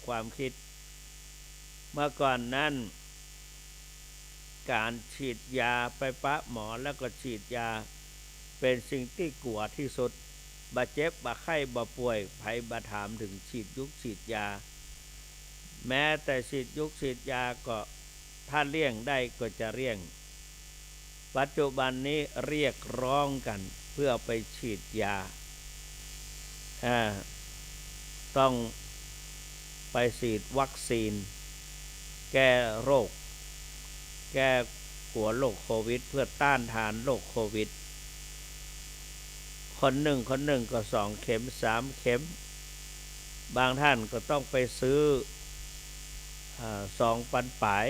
ความคิดเมื่อก่อนนั้นการฉีดยาไปปะหมอแล้วก็ฉีดยาเป็นสิ่งที่กลัวที่สุดบาเจ็บบาไข้บาป่วยไผบาถามถึงฉีดยุกฉีดยาแม้แต่ฉีดยุกฉีดยาก็ถ้าเลี่ยงได้ก็จะเลี่ยงปัจจุบันนี้เรียกร้องกันเพื่อไปฉีดยาต้องไปฉีดวัคซีนแก้โรคแก้หัวโรคโควิดเพื่อต้านทานโรคโควิดคนหนึ่งก็2 เข็ม3 เข็มบางท่านก็ต้องไปซื้อ2 ปันปลาย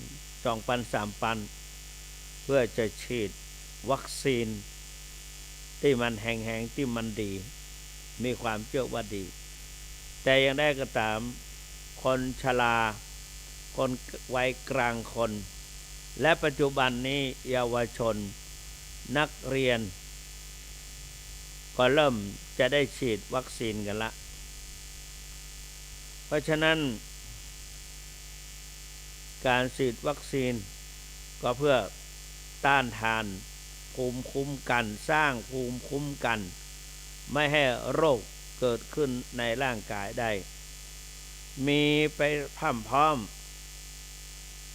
2 ปัน3 ปันเพื่อจะฉีดวัคซีนที่มันแห้งๆที่มันดีมีความเชื่อว่าดีแต่ยังได้ก็ตามคนชราคนวัยกลางคนและปัจจุบันนี้เยาวชนนักเรียนก็เริ่มจะได้ฉีดวัคซีนกันละเพราะฉะนั้นการฉีดวัคซีนก็เพื่อต้านทานภูมิคุ้มกันสร้างภูมิคุ้มกันไม่ให้โรคเกิดขึ้นในร่างกายได้มีไปพร้อม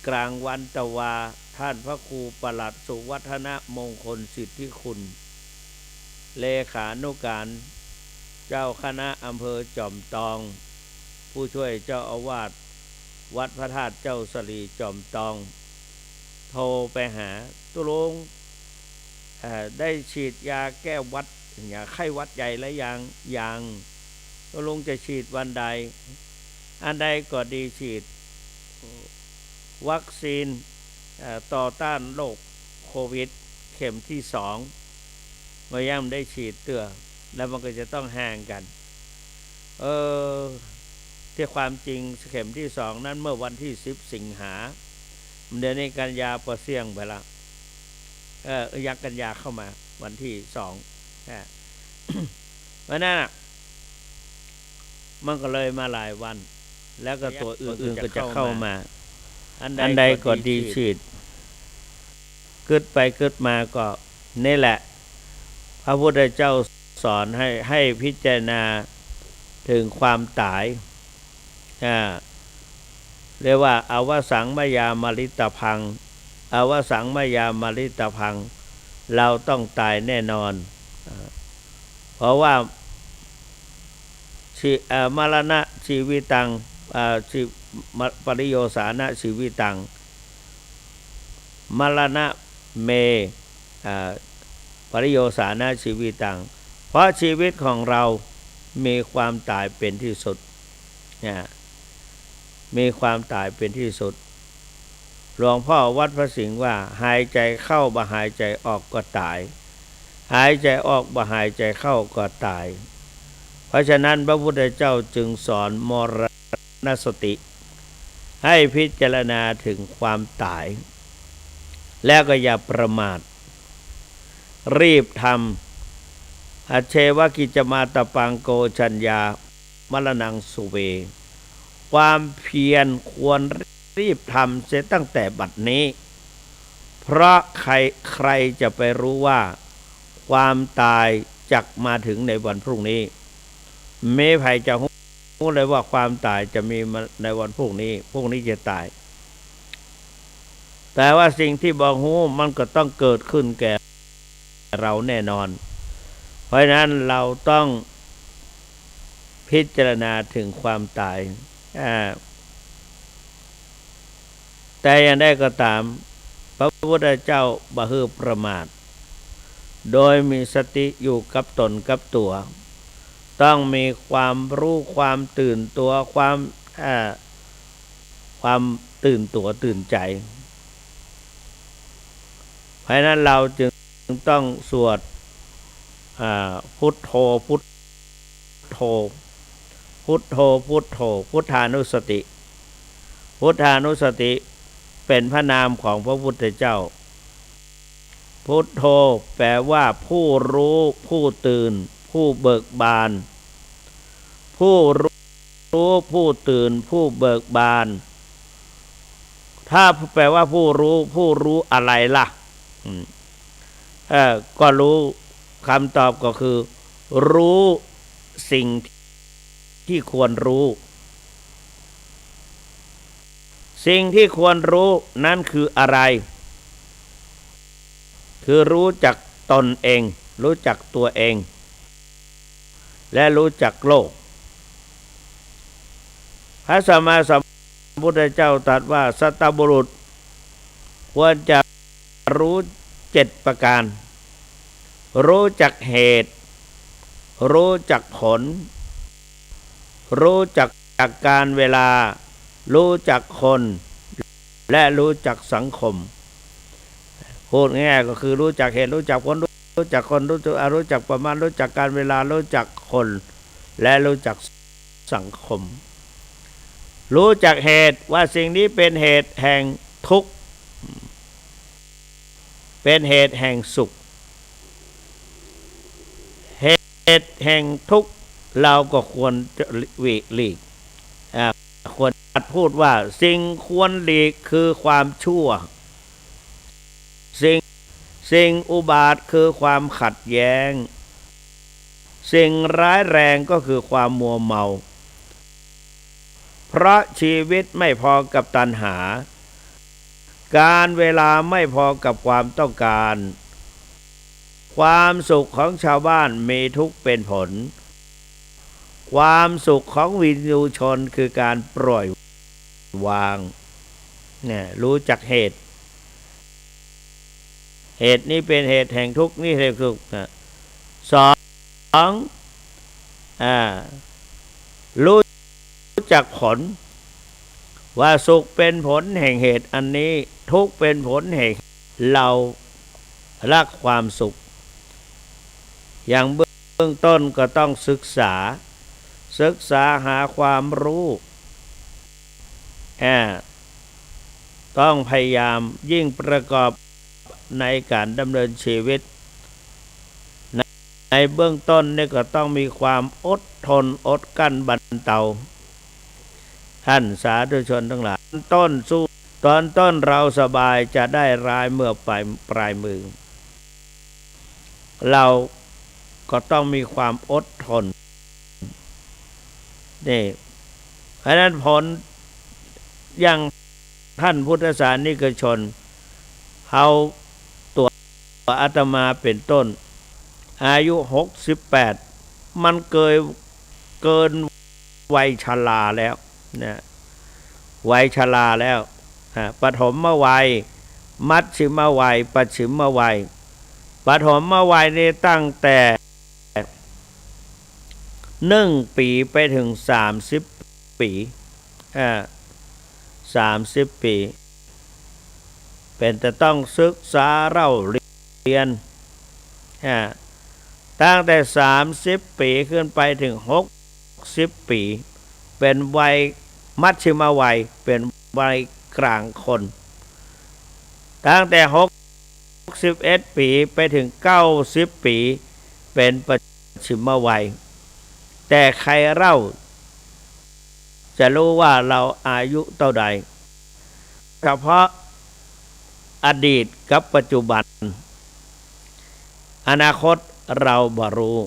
กลางวันตะวาท่านพระครูปลัดสุวัฒนมงคลสิทธิคุณเลขานุการเจ้าคณะอำเภอจอมทองผู้ช่วยเจ้าอาวาสวัดพระธาตุเจ้าสลีจอมทองโทรไปหาตุลงได้ฉีดยาแก้วัดยาไข้หวัดใหญ่และยังตุลงจะฉีดวันใดอันใดก็ดีฉีดวัคซีนต่อต้านโรคโควิดเข็มที่2เมื่อย่ำได้ฉีดเตื้อแล้วมันก็จะต้องห่างกันที่ความจริงเข็มที่2นั้นเมื่อวันที่10 สิงหาเดือนนี้กันยาพอเสี่ยงไปละยักกันยาเข้ามาวันที่2เพราะนั้นมันก็เลยมาหลายวันแล้วก็ตัวอื่นก็จะเข้ามาอันใดก็ดีฉีดกึดไปกึดมาก็นี่แหละพระพุทธเจ้าสอนให้พิจารณาถึงความตายเรียกว่าอวสังมยามริตพังอวสังมยามริตพังเราต้องตายแน่นอนเพราะว่ามรณะชีวิตังปริโยสานะชีวิตังมรณะเมปริโยสานะชีวิตังเพราะชีวิตของเรามีความตายเป็นที่สุดมีความตายเป็นที่สุดหลวงพ่อวัดพระสิงห์ว่าหายใจเข้าบ่หายใจออกก็ตายหายใจออกบ่หายใจเข้าก็ตายเพราะฉะนั้นพระพุทธเจ้าจึงสอนมรณสติให้พิจารณาถึงความตายแล้วก็อย่าประมาทรีบทำอเชวกิจมาตปังโกชัญญามรณังสุเวความเพียรควรรีบทำเสียตั้งแต่บัดนี้เพราะใครจะไปรู้ว่าความตายจักมาถึงในวันพรุ่งนี้ไม่ใครจะรู้เลยว่าความตายจะมีมาในวันพรุ่งนี้จะตายแต่ว่าสิ่งที่บอกฮู้มันก็ต้องเกิดขึ้นแก่เราแน่นอนเพราะฉะนั้นเราต้องพิจารณาถึงความตายแต่อย่างใดก็ตามพระพุทธเจ้าบ่ฮือประมาทโดยมีสติอยู่กับตนกับตัวต้องมีความรู้ความตื่นตัวความตื่นตัวตื่นใจเพราะนั้นเราจึงต้องสวดพุทโธพุทโธพุทโธพุทโธพุทธานุสติพุทธานุสติเป็นพระนามของพระพุทธเจ้าพุทโธแปลว่าผู้รู้ผู้ตื่นผู้เบิกบานผู้รู้ รู้ผู้ตื่นผู้เบิกบานถ้าแปลว่าผู้รู้อะไรล่ะก็รู้คำตอบก็คือรู้สิ่งที่ควรรู้สิ่งที่ควรรู้นั่นคืออะไรคือรู้จักตนเองรู้จักตัวเองและรู้จักโลกพระสัมมาสัมพุทธเจ้าตรัสว่าสัตบุรุษควรจะรู้7ประการรู้จักเหตุรู้จักผลรู้จักการเวลารู้จักคนและรู้จักสังคมพูดง่ายๆก็คือรู้จักเหตุรู้จักผลรู้จักคนรู้จักประมาณรู้จักการเวลารู้จักคนและรู้จักสังคมรู้จักเหตุว่าสิ่งนี้เป็นเหตุแห่งทุกข์เป็นเหตุแห่งสุขเหตุแห่งทุกข์เราก็ควรจะหลีกควรพูดว่าสิ่งควรหลีกคือความชั่วสิ่งอุบาทคือความขัดแย้งสิ่งร้ายแรงก็คือความมัวเมาเพราะชีวิตไม่พอกับตัณหาการเวลาไม่พอกับความต้องการความสุขของชาวบ้านมีทุกข์เป็นผลความสุขของวิญญูชนคือการปล่อยวางเนี่ยรู้จักเหตุนี้เป็นเหตุแห่งทุกข์นี่เหตุทุกข์สองรู้จักผลว่าสุขเป็นผลแห่งเหตุอันนี้ทุกข์เป็นผลแห่งเรารักความสุขอย่างเบื้องต้นก็ต้องศึกษาหาความรู้ต้องพยายามยิ่งประกอบในการดำเนินชีวิตในเบื้องต้นนี่ก็ต้องมีความอดทนอดกั้นบรรเทาท่านสาธุชนทั้งหลายต้นสู้ตอนต้นเราสบายจะได้ร้ายเมื่อปลายมือเราก็ต้องมีความอดทนนี่เพราะนั้นผลอย่างท่านพุทธศาสนิกชนเอาตัวอาตมาเป็นต้นอายุ68มันเกินวัยชราแล้วนะวัยชราแล้วปฐมวัยมัชฌิมวัยปัจฉิมวัยปฐมวัยนี่ตั้งแต่1 ปีไปถึง30 ปี30 ปีเป็นแต่ต้องศึกษาเล่าเรียนตั้งแต่30 ปีขึ้นไปถึง60 ปีเป็นวัยมัชฌิมวัยเป็นวัยกลางคนตั้งแต่61 ปีไปถึง90 ปีเป็นปัจฉิมวัยแต่ใครเล่าจะรู้ว่าเราอายุเท่าใดเฉพาะอดีตกับปัจจุบันอนาคตเราบ่รู้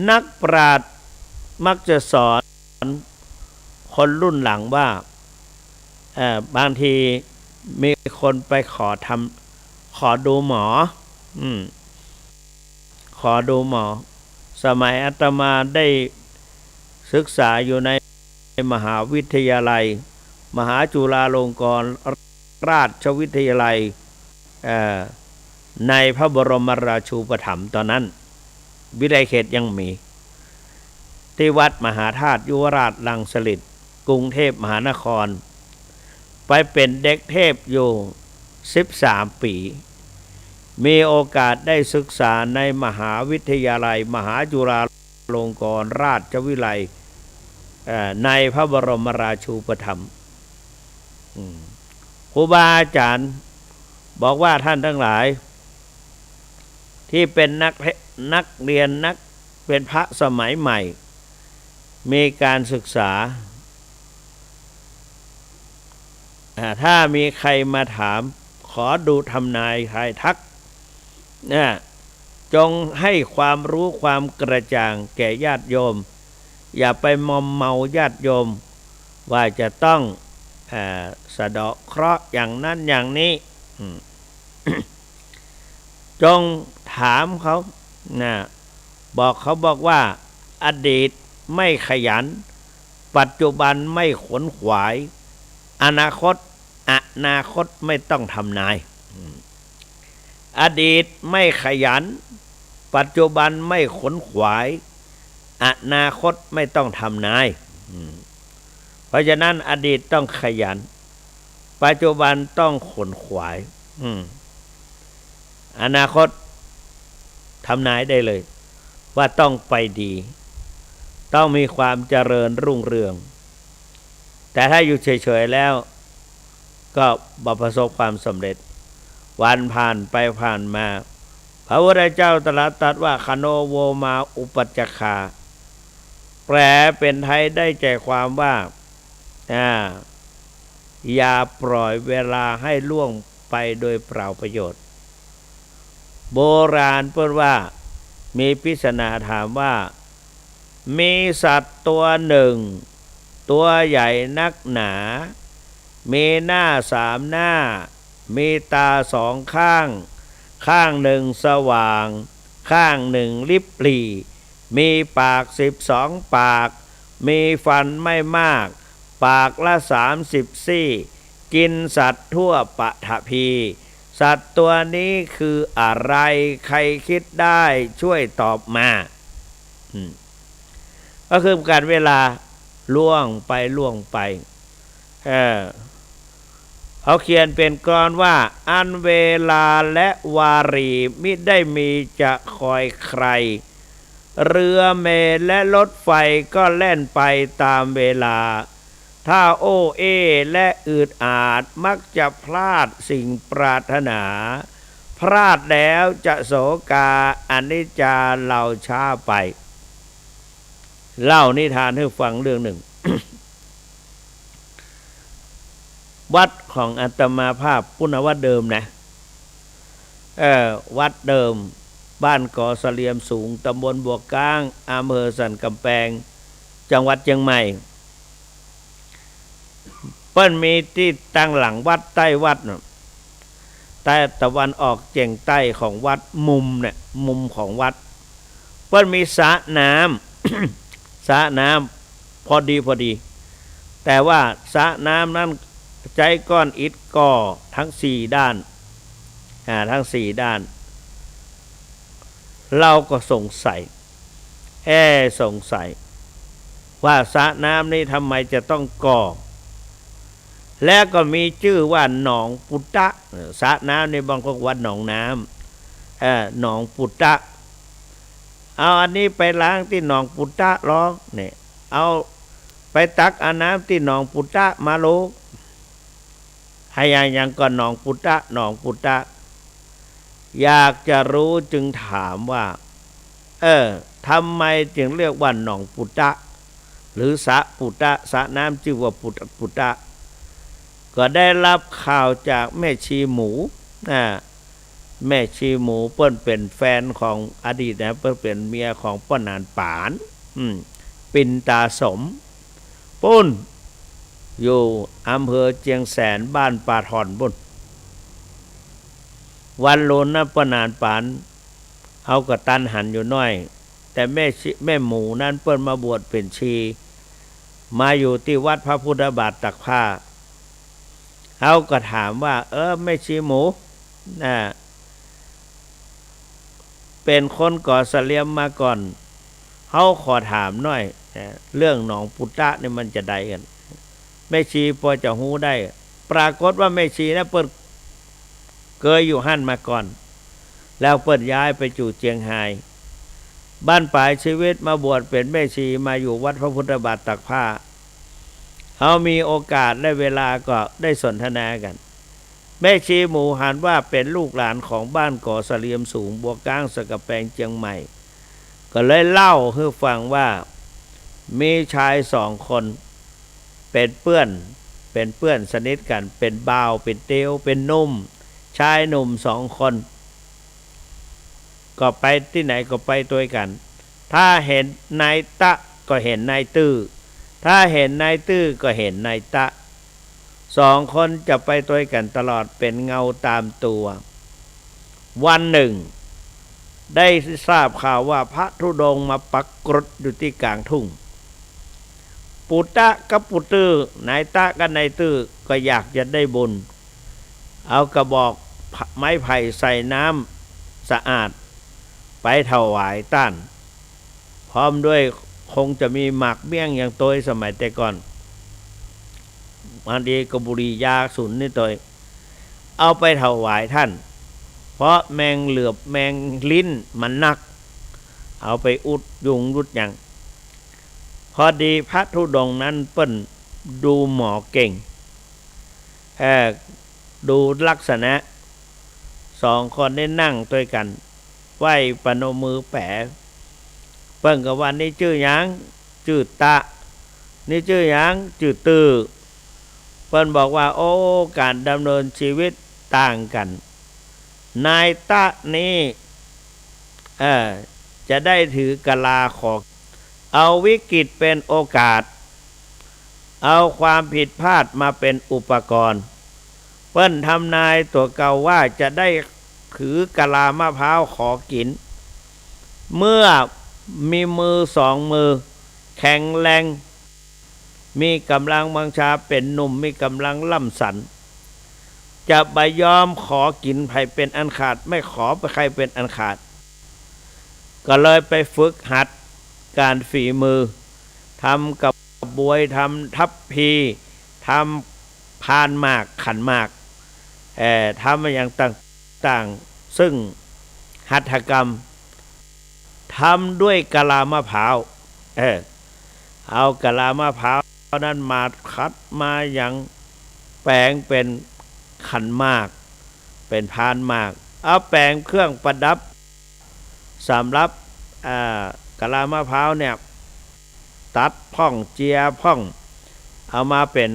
นักปราชญ์มักจะสอนคนรุ่นหลังว่าบางทีมีคนไปขอดูหมอขอดูหมอสมัยอาตมาได้ศึกษาอยู่ในมหาวิทยาลัยมหาจุฬาลงกรณราชวิทยาลัยในพระบรมราชูปถัมภ์ตอนนั้นวิทยาเขตยังมีที่วัดมหาธาตุยุวราชรังสิตกรุงเทพมหานครไปเป็นเด็กเทพอยู่13 ปีมีโอกาสได้ศึกษาในมหาวิทยาลัยมหาจุฬาลงกรณราชวิทยาลัยในพระบรมราชูปถัมภ์ครูบาอาจารย์บอกว่าท่านทั้งหลายที่เป็นนักเรียนเป็นพระสมัยใหม่ มีการศึกษาถ้ามีใครมาถามขอดูทำนายทายทักจงให้ความรู้ความกระจ่างแก่ญาติโยมอย่าไปมอมเมาญาติโยมว่าจะต้องสะเดาะเคราะห์อย่างนั้นอย่างนี้ จงถามเขาบอกว่าอดีตไม่ขยันปัจจุบันไม่ขวนขวายอนาคตไม่ต้องทำนายอดีตไม่ขยันปัจจุบันไม่ขวนขวายอนาคตไม่ต้องทำนายเพราะฉะนั้นอดีตต้องขยันปัจจุบันต้องขวนขวายอนาคตทำนายได้เลยว่าต้องไปดีต้องมีความเจริญรุ่งเรืองแต่ถ้าอยู่เฉยๆแล้วก็บ่ประสบความสำเร็จวันผ่านไปผ่านมาพระพุทธเจ้าตรัสว่าคโนโวมาอุปัจจคาแปลเป็นไทยได้ใจความว่าอย่าปล่อยเวลาให้ล่วงไปโดยเปล่าประโยชน์โบราณพูดว่ามีปริศนาถามว่ามีสัตว์ตัวหนึ่งตัวใหญ่นักหนามีหน้า3 หน้ามีตา2 ข้างข้างหนึ่งสว่างข้างหนึ่งลิบหลี่มีปาก12 ปากมีฟันไม่มากปากละ30 ซี่กินสัตว์ทั่วปฐพีสัตว์ตัวนี้คืออะไรใครคิดได้ช่วยตอบมาก็คือการเวลาล่วงไปเขาเขียนเป็นกลอนว่าอันเวลาและวารีมิได้มีจะคอยใครเรือเมล์และรถไฟก็แล่นไปตามเวลาถ้าโอ้เอและอืดอาดมักจะพลาดสิ่งปรารถนาพลาดแล้วจะโศกาอนิจจาเล่าช้าไปเล่านิทานให้ฟังเรื่องหนึ่ง วัดของอาตมาภาพปุณวัดเดิมนะวัดเดิมบ้านกอเสลียมสูงตำบลบัวก้างอำเภอสันกำแพงจังหวัดเชียงใหม่เปิ้นมีที่ตั้งหลังวัดใต้วัดใต้ตะวันออกเจียงใต้ของวัดมุมของวัดเปิ้นมีสระน้ำ สระน้ำพอดีแต่ว่าสระน้ำนั้นใจก้อนอิฐก่อทั้ง4 ด้านทั้ง4 ด้านเราก็สงสัยว่าสระน้ำนี้ทำไมจะต้องก่อและก็มีชื่อว่าหนองปุตตะสระน้ำในบางคนวัดหนองน้ำหนองปุตตะเอาอันนี้ไปล้างที่หนองปุตตะล้อเนี่ยเอาไปตักเอาน้ำที่หนองปุตตะมาโลกให้ยังก่อนหนองปุตตะอยากจะรู้จึงถามว่าทำไมจึงเรียกว่าหนองปุตตะหรือสระปุตตะสระน้ำชื่อว่าปุตตะก็ได้รับข่าวจากแม่ชีหมูแม่ชีหมูเปิ้นเป็นแฟนของอดีตนะเปิ้นเป็นเมียของป้านานปานปินตาสมปุ้นอยู่อำเภอเจียงแสนบ้านป่าถอนบุญวันโลนนะป้านานปานเอากระตันหันอยู่น้อยแต่แม่หมูนั้นเปิ้นมาบวชเป็นชีมาอยู่ที่วัดพระพุทธบาทตักผ้าเขาก็ถามว่าแม่ชีหมูเป็นคนก่อเสลียมมาก่อนเขาขอถามหน่อยเรื่องหนองปุตตะนี่มันจะได้กันแม่ชีพอจะหูได้ปรากฏว่าแม่ชีนะเปิ้นเคยอยู่หั่นมาก่อนแล้วเปิ้นย้ายไปอยู่เจียงไฮ้บ้านปลายชีวิตมาบวชเป็นแม่ชีมาอยู่วัดพระพุทธบาทตักผ้าเขามีโอกาสได้เวลาก็ได้สนทนากันแม่ชีหมูหันว่าเป็นลูกหลานของบ้านก่อเสลียมสูงบัวก้างสะกะแปงเชียงใหม่ก็เลยเล่าให้ฟังว่า มีชาย2 คนเป็นเพื่อนสนิทกันเป็นบ่าวเป็นเตียวเป็นหนุ่มชายหนุ่ม2 คนก็ไปที่ไหนก็ไปด้วยกัน ถ้าเห็นนายตะก็เห็นนายตื้อถ้าเห็นนายตื้อก็เห็นนายตะ2 คนจะไปด้วยกันตลอดเป็นเงาตามตัววันหนึ่งได้ทราบข่าวว่าพระธุดงค์มาปักกรดอยู่ที่กลางทุ่งปุตตะกับปุตตื้อนายตะกับนายตื้อก็อยากจะได้บุญเอากระบอกไม้ไผ่ใส่น้ำสะอาดไปถวายต้านพร้อมด้วยคงจะมีหมากเบี้ยงอย่างตัวสมัยแต่ก่อนมันดีกบุรียาสุนนี่ตัวเอาไปถวายท่านเพราะแมงเหลือบแมงลิ้นมันนักเอาไปอุดยุงรุดอย่างพอดีพระธุดงค์นั้นเปิ้นดูหมอเก่งดูลักษณะ2 คนได้นั่งด้วยกันไหว้ปนมือแปะเปิ้นกับวันนี้ชื่อหยังชื่อตะนี่ชื่อหยังชื่อตื้อเปิ้นบอกว่าโอ้การดำเนินชีวิตต่างกันนายตะนี้จะได้ถือกะลาขอเอาวิกฤตเป็นโอกาสเอาความผิดพลาดมาเป็นอุปกรณ์เปิ้นทำนายตัวเก่าว่าจะได้ถือกะลามะพร้าวขอกินเมื่อมีมือ2 มือแข็งแรงมีกำลังวังชาเป็นหนุ่มมีกำลังล่ำสันจะไปยอมขอกินใครเป็นอันขาดไม่ขอไปใครเป็นอันขาดก็เลยไปฝึกหัดการฝีมือทำกับบวยทำทัพพีทำพานหมากขันหมากทำมาอย่างต่างๆซึ่งหัตถกรรมทำด้วยกะลามะพร้าวเอากะลามะพร้าวนั้นมาคัดมาอย่างแปลงเป็นขันหมากเป็นพานหมากเอาแปลงเครื่องประดับสำหรับกะลามะพร้าวเนี่ยตัดพ่องเจียพ่องเอามาเป็น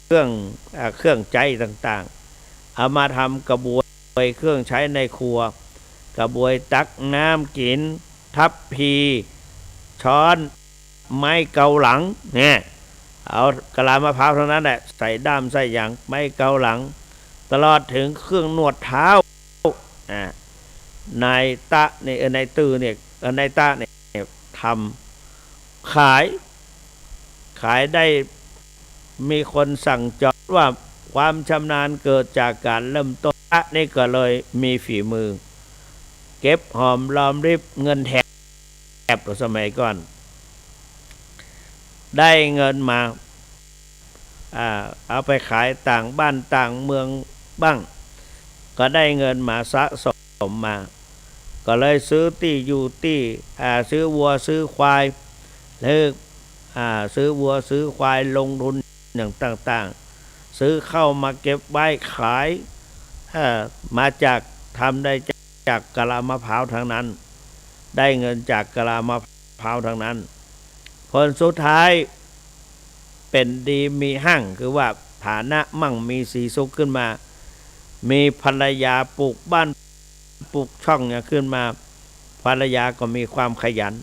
เครื่องใจต่างๆเอามาทำกระบวยเครื่องใช้ในครัวกระบวยตักน้ำกินทัพพีช้อนไม้เกาหลังเนี่ยเอากะลามะพร้าวเท่านั้นแหละใส่ด้ามใส่อย่างไม้เกาหลังตลอดถึงเครื่องนวดเท้านายตะเนี่ยนายตื้อเนี่ยนายตะเนี่ยทำขายได้มีคนสั่งจองว่าความชำนาญเกิดจากการเริ่มต้นนี่ก็เลยมีฝีมือเก็บหอมรอมริบเงินแถบสมัยก่อนได้เงินมาเอาไปขายต่างบ้านต่างเมืองบ้างก็ได้เงินมาสะสมมาก็เลยซื้อที่อยู่ที่ซื้อวัวซื้อควายหรือซื้อวัวซื้อควายลงทุนอย่างต่างๆซื้อเข้ามาเก็บไว้ขายมาจากทำได้จากกะลามะพร้าวทั้งนั้นได้เงินจากกะลามะพร้าวทั้งนั้นผลสุดท้ายเป็นดีมีหั่งคือว่าฐานะมั่งมีสีสุขขึ้นมามีภรรยาปลูกบ้านปลูกช่องเนี่ยขึ้นมาภรรยาก็มีความขยัน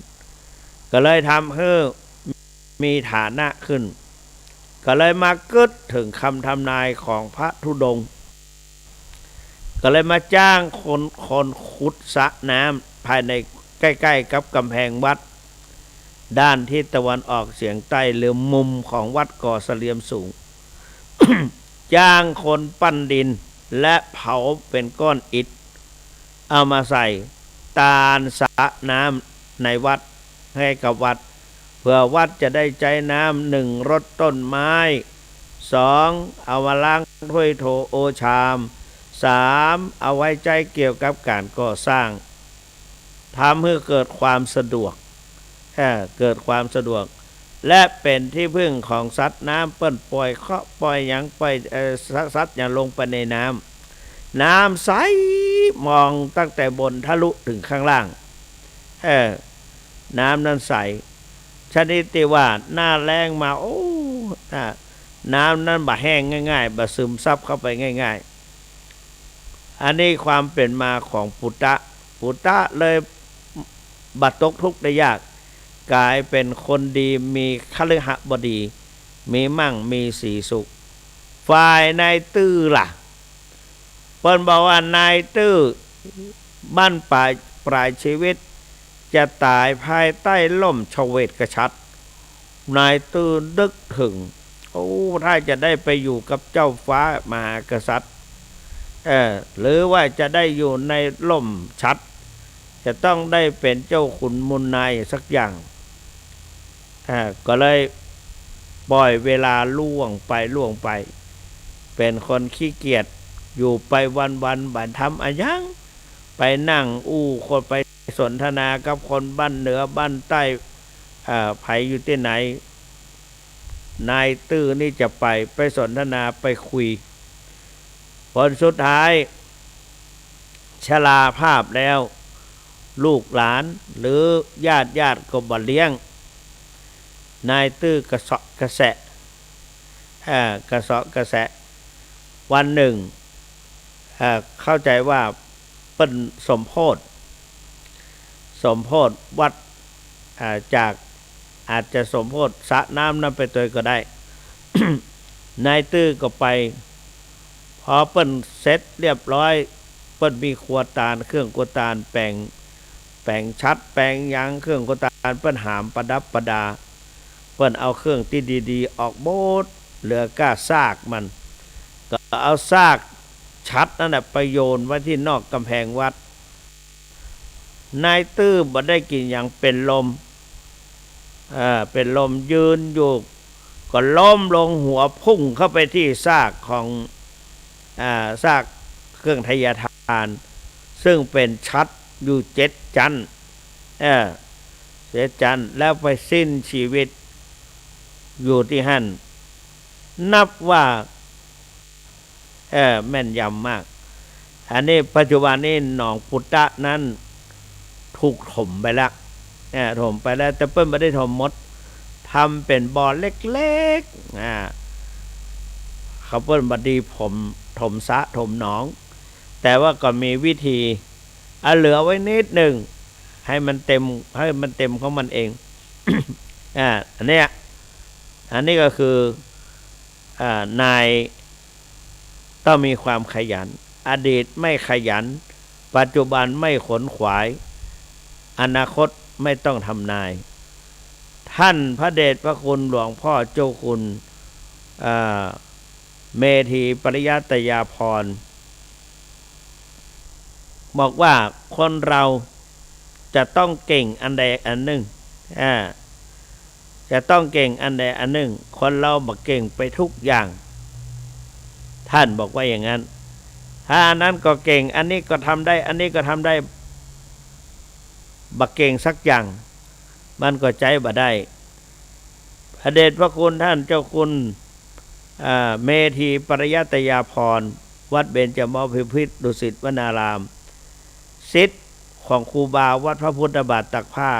ก็เลยทำให้มีฐานะขึ้นก็เลยมากึดถึงคำทำนายของพระธุดงค์ก็เลยมาจ้างคนขุดสระน้ำภายในใกล้ๆกับกำแพงวัดด้านทิศตะวันออกเฉียงใต้หรือมุมของวัดก่อเสลียมสูง จ้างคนปั้นดินและเผาเป็นก้อนอิฐเอามาใส่ตาลสระน้ำในวัดให้กับวัดเพื่อวัดจะได้ใจน้ำ1รดต้นไม้2เอามาล้างถ้วยโถโอชาม3เอาไว้ใจเกี่ยวกับการก่อสร้างทำให้เกิดความสะดวกและเป็นที่พึ่งของสัตว์น้ำเปิ้นปล่อยเคาะปล่อยอย่างปล่อยสัตว์อย่างลงไปในน้ำใสมองตั้งแต่บนทะลุถึงข้างล่างน้ำนั้นใส ชนิดที่ว่าหน้าแรงมาโอ้น้ำนั้นบะแห้งง่ายๆบะซึมซับเข้าไปง่ายๆอันนี้ความเป็นมาของปุตตะเลยบัดตกทุกข์ได้ยากกลายเป็นคนดีมีคฤหบดีมีมั่งมีสีสุขฝ่ายนายตื้อล่ะเปิ้นบอกว่านายตื้อบ้านปลายชีวิตจะตายภายใต้ล่มชเวทกษัตริย์นายตื้อนึกถึงโอ้ถ้าจะได้ไปอยู่กับเจ้าฟ้ามหากษัตริย์หรือว่าจะได้อยู่ในล่มชัดจะต้องได้เป็นเจ้าขุนมูลนายสักอย่างก็เลยปล่อยเวลาล่วงไปเป็นคนขี้เกียจอยู่ไปวันบันทำอะไรยังไปนั่งคนไปสนทนากับคนบ้านเหนือบ้านใต้ไผอยู่ที่ไหนนายตื้อนี่จะไปสนทนาไปคุยผลสุดท้ายชราภาพแล้วลูกหลานหรือญาติก็บ่เลี้ยงนายตื้อกระเสาะกระแสวันหนึ่งเข้าใจว่าเป็นสมโพธิวัดจากอาจจะสมโพธิสระน้ำนั้นไปตัวก็ได้ นายตื้อก็ไปพอเปิ้นเสร็จเรียบร้อยเปิ้นมีครัวตาลเครื่องกวตาลแปลงชัดแปลงยังเครื่องกวตาลเปิ้นหามประดับประดาเปิ้นเอาเครื่องที่ดีๆออกโบดเหลือก้าซากมันก็เอาซากชัดนั่นแหละไปโยนไว้ที่นอกกำแพงวัดนายตื้อบ่ได้กินอย่างเป็นลมยืนอยู่ก็ล้มลงหัวพุ่งเข้าไปที่ซากของซากเครื่องทยทานซึ่งเป็นชัดอยู่7 จันทร์7 จันทร์แล้วไปสิ้นชีวิตอยู่ที่หั่นนับว่าแม่นยำมากอันนี้ปัจจุบันนี้หนองปุตตะนั้นถูกถมไปแล้วแต่เปิ้ลไม่ได้ถมหมดทำเป็นบ่อเล็กๆเขาเปิ้ลบดีผมถมสะถมหนองแต่ว่าก็มีวิธีเหลือไว้นิดหนึ่งให้มันเต็มของมันเอง อันนี้ก็คือนายต้องมีความขยันอดีตไม่ขยันปัจจุบันไม่ขนขวายอนาคตไม่ต้องทำนายท่านพระเดชพระคุณหลวงพ่อเจ้าคุณเมธีปริยัตยาภรณ์บอกว่าคนเราจะต้องเก่งอันใดอันหนึ่งจะต้องเก่งอันใดอันหนึ่งคนเราบักเก่งไปทุกอย่างท่านบอกว่าอย่างนั้นถ้าอันนั้นก็เก่งอันนี้ก็ทำได้อันนี้ก็ทำได้บักเก่งสักอย่างมันก็ใจบ่ได้พระเดชพระคุณท่านเจ้าคุณเมธีปริยัตยาภรณ์วัดเบญจมบพิตรดุสิตวนารามศิษย์ของครูบาวัดพระพุทธบาทตักผ้า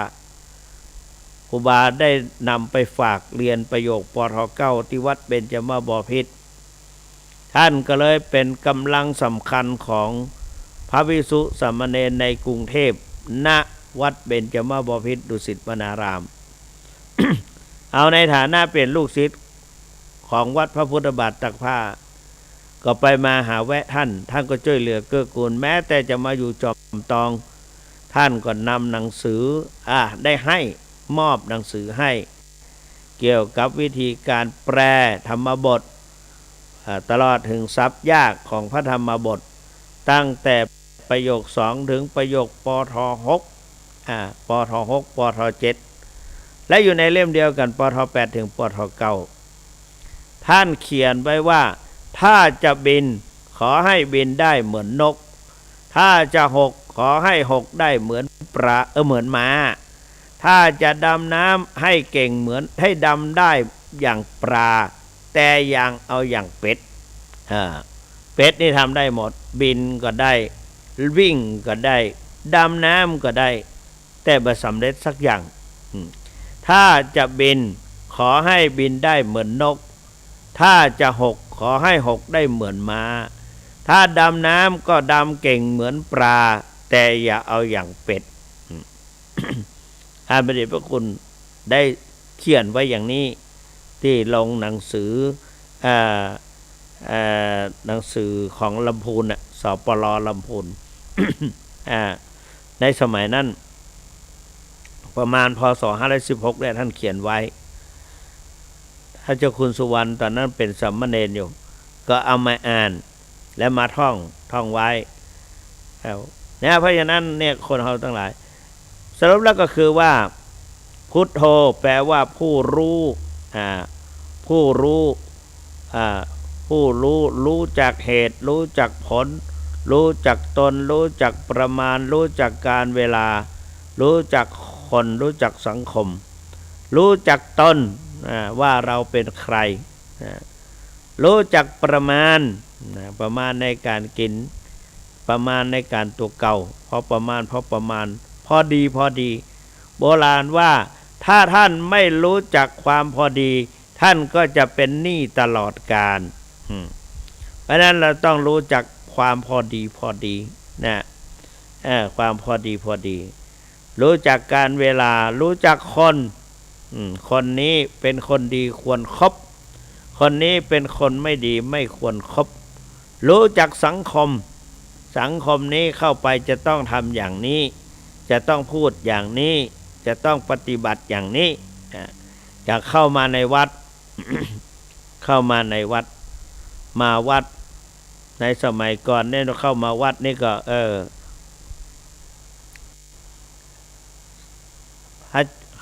ครูบาได้นำไปฝากเรียนประโยคปท9ที่วัดเบญจมบพิตรท่านก็เลยเป็นกำลังสำคัญของพระภิกษุสามเณรในกรุงเทพณวัดเบญจมบพิตรดุสิตวนาราม เอาในฐานะเป็นลูกศิษย์ของวัดพระพุทธบาทตักผ้าก็ไปมาหาแวะท่านก็ช่วยเหลือเกื้อกูลแม้แต่จะมาอยู่จอมตองท่านก็นำหนังสือได้ให้มอบหนังสือให้เกี่ยวกับวิธีการแปลธรรมบทตลอดถึงศัพท์ยากของพระธรรมบทตั้งแต่ประโยค2ถึงประโยคปท6ปท6ปท7และอยู่ในเล่มเดียวกันปท8ถึงปท9ท่านเขียนไว้ว่าถ้าจะบินขอให้บินได้เหมือนนกถ้าจะหกขอให้หกได้เหมือนเหมือนม้าถ้าจะดำน้ำให้เก่งเหมือนให้ดำได้อย่างปลาแต่อย่างเอาอย่างเป็ดเป็ดนี่ทำได้หมดบินก็ได้วิ่งก็ได้ดำน้ำก็ได้แต่บ่สำเร็จสักอย่าง ถ้าจะบินขอให้บินได้เหมือนนกถ้าจะหกขอให้หกได้เหมือนม้าถ้าดำน้ำก็ดำเก่งเหมือนปลาแต่อย่าเอาอย่างเป็ด พระเดชพระคุณได้เขียนไว้อย่างนี้ที่ลงหนังสือหนังสือของลำพูนสปล.ลำพูน ในสมัยนั้นประมาณพศ516เนี่ยท่านเขียนไว้ถ้าเจ้าคุณสุวรรณตอนนั้นเป็นสามเณรอยู่ก็เอามาอ่านและมาท่องไว้เนี่ยเพราะฉะนั้นเนี่ยคนเราทั้งหลายสรุปแล้วก็คือว่าพุทโธแปลว่าผู้รู้ผู้รู้รู้จักเหตุรู้จักผลรู้จักตนรู้จักประมาณรู้จักการเวลารู้จักคนรู้จักสังคมรู้จักตนว่าเราเป็นใครรู้จักประมาณในการกินประมาณในการตัวเก่าพอประมาณพอดีโบราณว่าถ้าท่านไม่รู้จักความพอดีท่านก็จะเป็นหนี้ตลอดกาลเพราะฉะนั้นเราต้องรู้จักความพอดีนะความพอดีรู้จักการเวลารู้จักคนนี้เป็นคนดีควรคบคนนี้เป็นคนไม่ดีไม่ควรคบรู้จักสังคมนี้เข้าไปจะต้องทำอย่างนี้จะต้องพูดอย่างนี้จะต้องปฏิบัติอย่างนี้จะเข้ามาในวัด มาวัดในสมัยก่อนเนี่ยเข้ามาวัดนี่ก็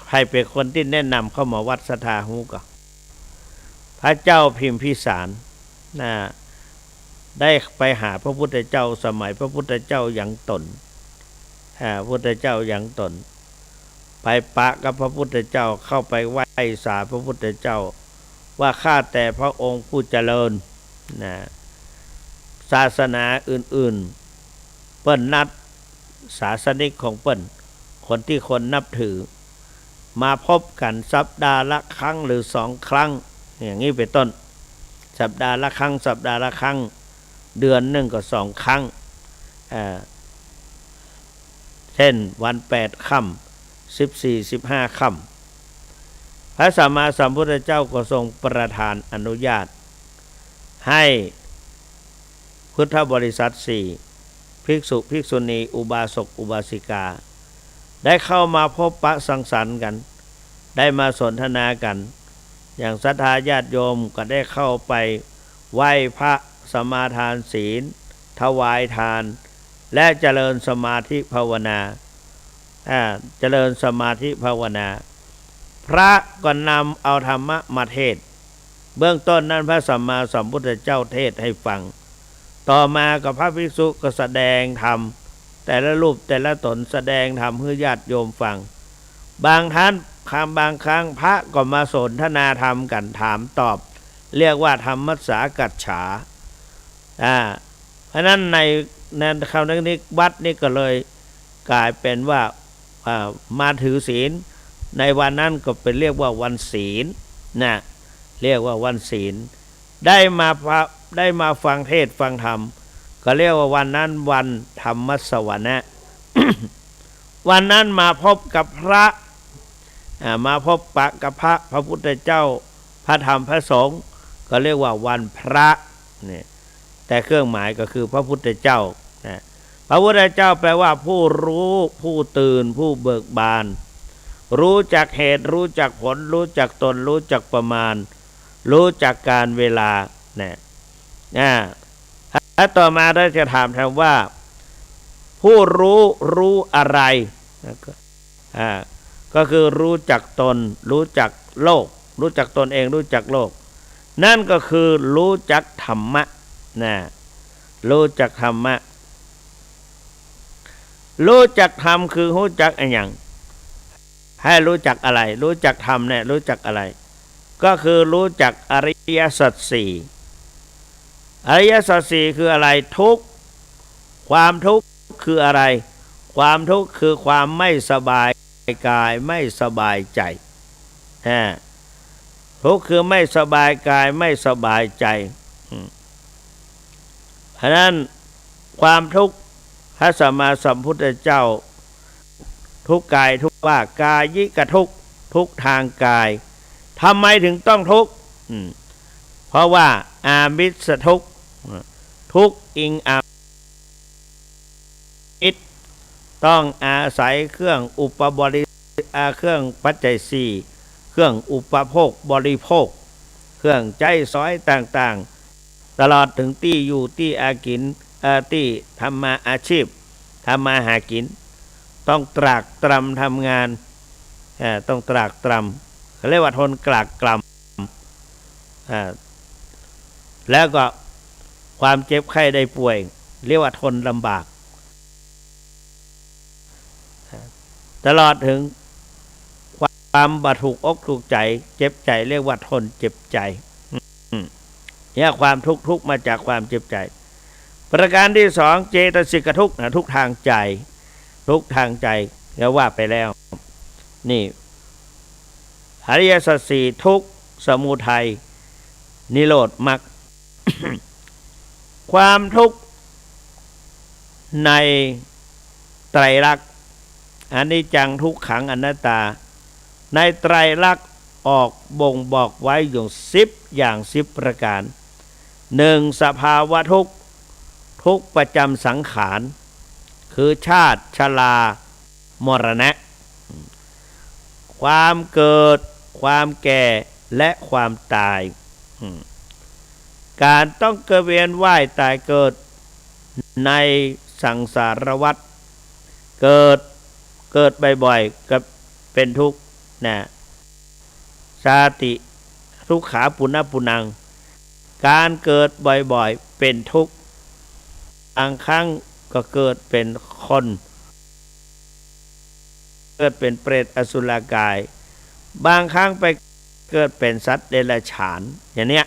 ใครเป็นคนที่แนะนำเข้ามาวัดสถาหูก็พระเจ้าพิมพิสารได้ไปหาพระพุทธเจ้าสมัยพระพุทธเจ้ายังตนพุทธเจ้ายังตนไปปะกับพระพุทธเจ้าเข้าไปไหว้สาพระพุทธเจ้าว่าข้าแต่พระองค์ผู้เจริญศาสนาอื่นๆเปิ้นนัดศาสนิกของเปิ้นคนที่คนนับถือมาพบกันสัปดาห์ละครั้งหรือ2 ครั้งอย่างนี้เป็นต้นสัปดาห์ละครั้งเดือนหนึ่งก็2 ครั้งเช่นวัน8 ค่ำ14 15 ค่ำพระสัมมาสัมพุทธเจ้าก็ทรงประทานอนุญาตให้พุทธบริษัท4ภิกษุภิกษุณีอุบาสกอุบาสิกาได้เข้ามาพบปะสังสรรค์กันได้มาสนทนากันอย่างศรัทธาญาติโยมก็ได้เข้าไปไหว้พระสมาทานศีลถวายทานและเจริญสมาธิภาวนาเจริญสมาธิภาวนาพระก็นำเอาธรรมะมาเทศเบื้องต้นนั้นพระสัมมาสัมพุทธเจ้าเทศให้ฟังต่อมากับพระภิกษุก็แสดงธรรมแต่ละรูปแต่ละตนแสดงธรรมให้ญาติโยมฟังบางครั้งพระก็มาสนทนาธรรมกันถามตอบเรียกว่าธรรมสากัจฉาเพราะนั้นในคำนี้วัดนี่ก็เลยกลายเป็นว่ามาถือศีลในวันนั้นก็เป็นเรียกว่าวันศีลเรียกว่าวันศีลได้มาฟังเทศฟังธรรมก็เรียกว่าวันนั้นวันธรรมสวนะ วันนั้นมาพบกับพระมาพบปะกับพระพุทธเจ้าพระธรรมพระสงฆ์ก็เรียกว่าวันพระเนี่ยแต่เครื่องหมายก็คือพระพุทธเจ้าพระพุทธเจ้าแปลว่าผู้รู้ผู้ตื่นผู้เบิกบานรู้จักเหตุรู้จักผลรู้จักตนรู้จักประมาณรู้จักการเวลาถ้าต่อมาได้จะถามว่าผู้รู้อะไรก็คือรู้จักตนรู้จักโลกรู้จักตนเองรู้จักโลกนั่นก็คือรู้จักธรรมะรู้จักธรรมะรู้จักธรรมคือรู้จักอะไรอย่างให้รู้จักอะไรรู้จักธรรมเนี่ยรู้จักอะไรก็คือรู้จักอริยสัจสี่อริยสัจสี่คืออะไรทุกข์ความทุกข์คืออะไรความทุกข์คือความไม่สบายกายไม่สบายใจ ทุกข์คือไม่สบายกายไม่สบายใจเพราะนั้นความทุกข์พระสัมมาสัมพุทธเจ้าทุกข์กายทุกข์ว่ากายิกทุกข์ทุกข์ทางกายทำไมถึงต้องทุกข์เพราะว่าอามิสทุกข์ทุกข์อิงอามิสต้องอาศัยเครื่องอุปบริเครื่องปัจจัยสี่เครื่องอุปโภคบริโภคเครื่องใจสอยต่างๆตลอดถึงที่อยู่ที่อากินที่ทำมาอาชีพทำมาหากินต้องตรากตรำทำงานต้องตรากตรำเขาเรียกว่าทนกรากกรำแล้วก็ความเจ็บไข้ได้ป่วยเรียกว่าทนลำบากตลอดถึงความบาดถูกอกถูกใจเจ็บใจเรียกว่าทนเจ็บใจเนี่ยความทุกข์มาจากความเจ็บใจประการที่สองเจตสิกทุกข์ทุกทางใจทุกทางใจแล้วว่าไปแล้วนี่อริยสัจสี่ทุกข์สมุทัยนิโรธมรรค ความทุกข์ในไตรลักษณ์อนิจจังทุกขังอนัตตาในไตรลักษณ์ออกบ่งบอกไว้อยู่10อย่าง10ประการ1สภาวะทุกข์ทุกข์ประจำสังขารคือชาติชรามรณะความเกิดความแก่และความตายการต้องเกิดเวียนว่ายตายเกิดในสังสารวัฏเกิดบ่อยๆก็เป็นทุกข์นะชาติทุกขาปุณณปุนังการเกิดบ่อยๆเป็นทุกข์บางครั้งก็เกิดเป็นคนเกิดเป็นเปรตอสุรกายบางครั้งไปเกิดเป็นสัตว์เดรัจฉานอย่างเนี้ย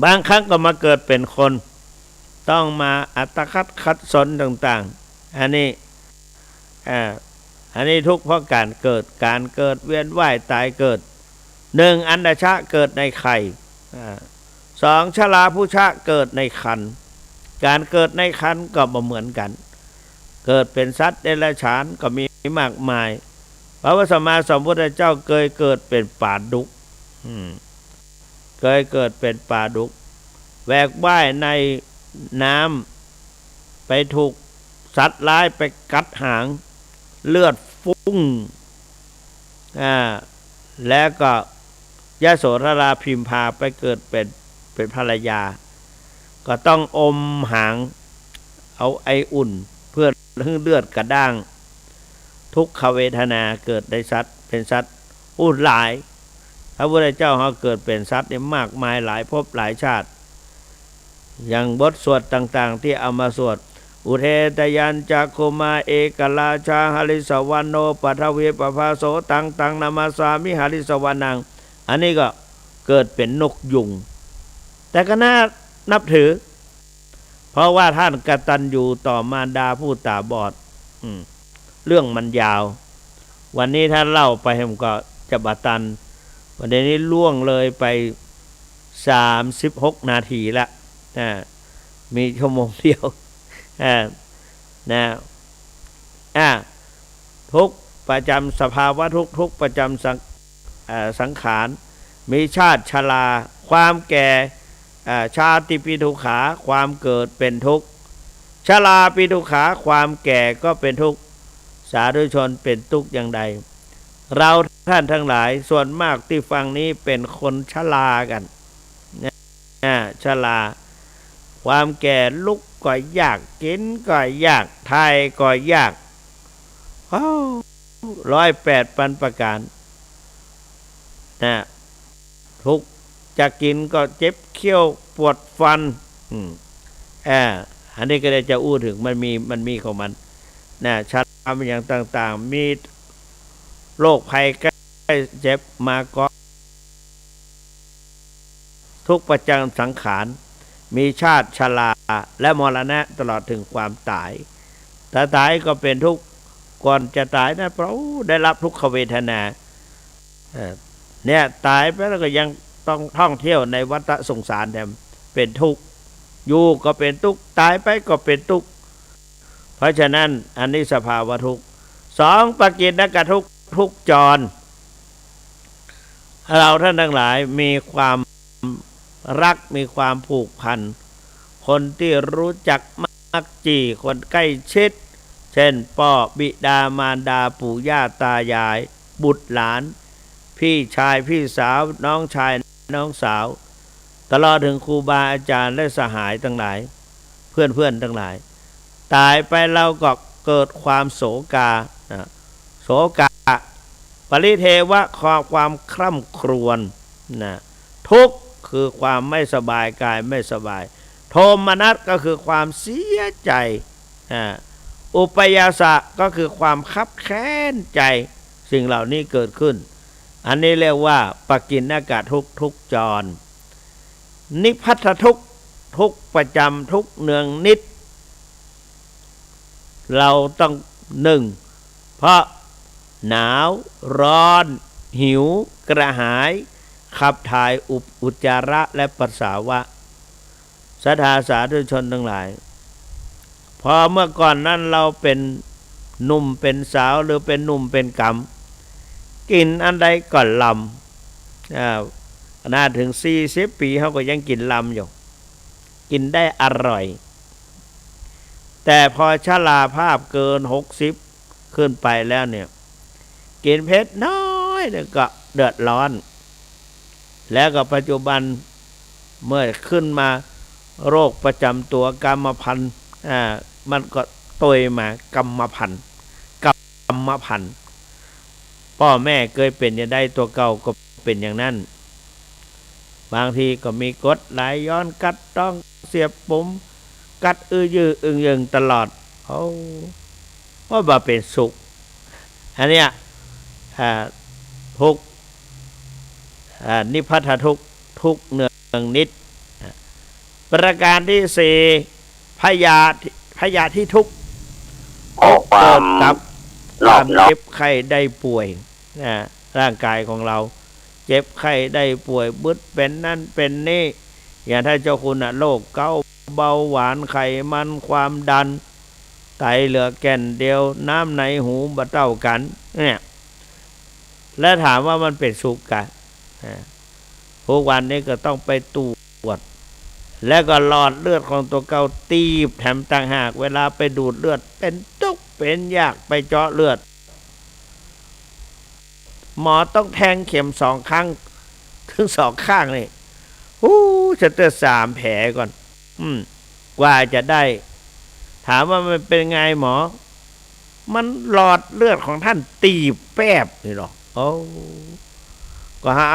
บางครั้งก็มาเกิดเป็นคนต้องมาอัตคัดขัดสนต่างๆอันนี้ทุกข์เพราะการเกิดเวียนว่ายตายเกิด1อันดชะเกิดในไข่2ชราพุชะเกิดในครรภ์การเกิดในครรภ์ก็บ่เหมือนกันเกิดเป็นสัตว์เดรัจฉานก็มีมากมายพระสัมมาสัมพุทธเจ้าเคยเกิดเป็นปลาดุกเคยเกิดเป็นปลาดุกแหวกว่ายในน้ำไปถูกสัตว์ร้ายไปกัดหางเลือดฟุ้งแล้วก็ยโสธราพิมพาไปเกิดเป็นภรรยาก็ต้องอมหางเอาไออุ่นเพื่อให้เลือดกระด้างทุกขเวทนาเกิดในสัตว์เป็นสัตว์หลายพระพุทธเจ้าเขาเกิดเป็นสัตว์เนี่ยมากมายหลายภพหลายชาติอย่างบทสวดต่างๆที่เอามาสวดอุเทตยัญจักขุมาเอกราชาหริสวรรณโนปัทวีปภาโสตังนามาสามิหริสวรรนังอันนี้ก็เกิดเป็นนกยุงแต่ก็น่านับถือเพราะว่าท่านกตัญญูต่อมารดาผู้ตาบอดเรื่องมันยาววันนี้ท่านเล่าไปผมก็จะบาตันวันนี้ล่วงเลยไป36นาทีละมีชั่วโมงเดียวทุกประจำสภาวะทุกประจำสังขารมีชาติชราความแก่ชาติปิทุขาความเกิดเป็นทุกข์ชราปิทุขาความแก่ก็เป็นทุกข์สาธุชนเป็นทุกข์อย่างใดเราท่านทั้งหลายส่วนมากที่ฟังนี้เป็นคนชรากันชราความแก่ลุกก็ยากกินก็ยากทายก็ยาก108พันประการทุกจะกินก็เจ็บเคี้ยวปวดฟันอันนี้ก็ได้จะอู้ถึงมันมีของมันชราอย่างต่างๆมีโรคภัยใกล้เจ็บมาก็ทุกประจำสังขารมีชาติชราและมรณะตลอดถึงความตายถ้าตายก็เป็นทุกข์ ก่อนจะตายนะเพราะได้รับทุกขเวทนาเนี่ยตายไปแล้วก็ยังต้องท่องเที่ยวในวัฏสงสารแถมเป็นทุกข์อยู่ก็เป็นทุกข์ตายไปก็เป็นทุกข์เพราะฉะนั้นอันนี้สภาวะทุกข์สองปกิณกทุกข์ทุกข์จรเราท่านทั้งหลายมีความรักมีความผูกพันคนที่รู้จักมักจีคนใกล้ชิดเช่นพ่อบิดามารดาปู่ย่าตายายบุตรหลานพี่ชายพี่สาวน้องชายน้องสาวตลอดถึงครูบาอาจารย์และสหายทั้งหลายเพื่อนทั้งหลายตายไปเราก็เกิดความโศกาโศกาปริเทวะความคร่ำครวญทุกข์คือความไม่สบายกายไม่สบายโทมนัสก็คือความเสียใจอุปยาสะก็คือความคับแค้นใจสิ่งเหล่านี้เกิดขึ้นอันนี้เรียกว่าปกิณกทุกข์ทุกจรนิพพัทธทุกข์ทุกประจำทุกเนืองนิดเราต้องหนึ่งเพราะหนาวร้อนหิวกระหายขับถ่ายอุจจาระและปัสสาวะศรัทธาสาธุชนทั้งหลายพอเมื่อก่อนนั้นเราเป็นหนุ่มเป็นสาวหรือเป็นหนุ่มเป็นกำกินอันใดก่อนลำน่าถึง40 ปีเขาก็ยังกินลำอยู่กินได้อร่อยแต่พอชราภาพเกิน60ขึ้นไปแล้วเนี่ยกินเผ็ดน้อยเนี่ยก็เดือดร้อนแล้วก็ปัจจุบันเมื่อขึ้นมาโรคประจำตัวกรรมพันธุ์มันก็ตยมากรรมพันธุ์พ่อแม่เคยเป็นอย่างใดตัวเก่าก็เป็นอย่างนั้นบางทีก็มีกรดไหลย้อนกัดต้องเสียบปุ่มกัดยืออึงยึงตลอดว่าบ่เป็นสุขอันเนี้ยทุกนิพพัทธทุกข์ทุกเนืองนิดประการที่สี่พยาธิทุกข์เกิดกับความเจ็บไข้ได้ป่วยร่างกายของเราเจ็บไข้ได้ป่วยบึดเป็นนั่นเป็นนี่อย่างถ้าเจ้าคุณโรคเกาต์เบาหวานไขมันความดันไตเหลือแก่นเดียวน้ำในหูบ่เท่ากันเนี่ยและถามว่ามันเป็นสุขกันทุกวันนี้ก็ต้องไปตรวจแล้วก็หลอดเลือดของตัวเก่าตีบแถมต่างหากเวลาไปดูดเลือดเป็นตุกเป็นยากไปเจาะเลือดหมอต้องแทงเข็ม2 ครั้งถึง2 ข้างนี่จะเจอ3 แผลก่อนกว่าจะได้ถามว่ามันเป็นไงหมอมันหลอดเลือดของท่านตีบแป๊บนี่หรอก็หา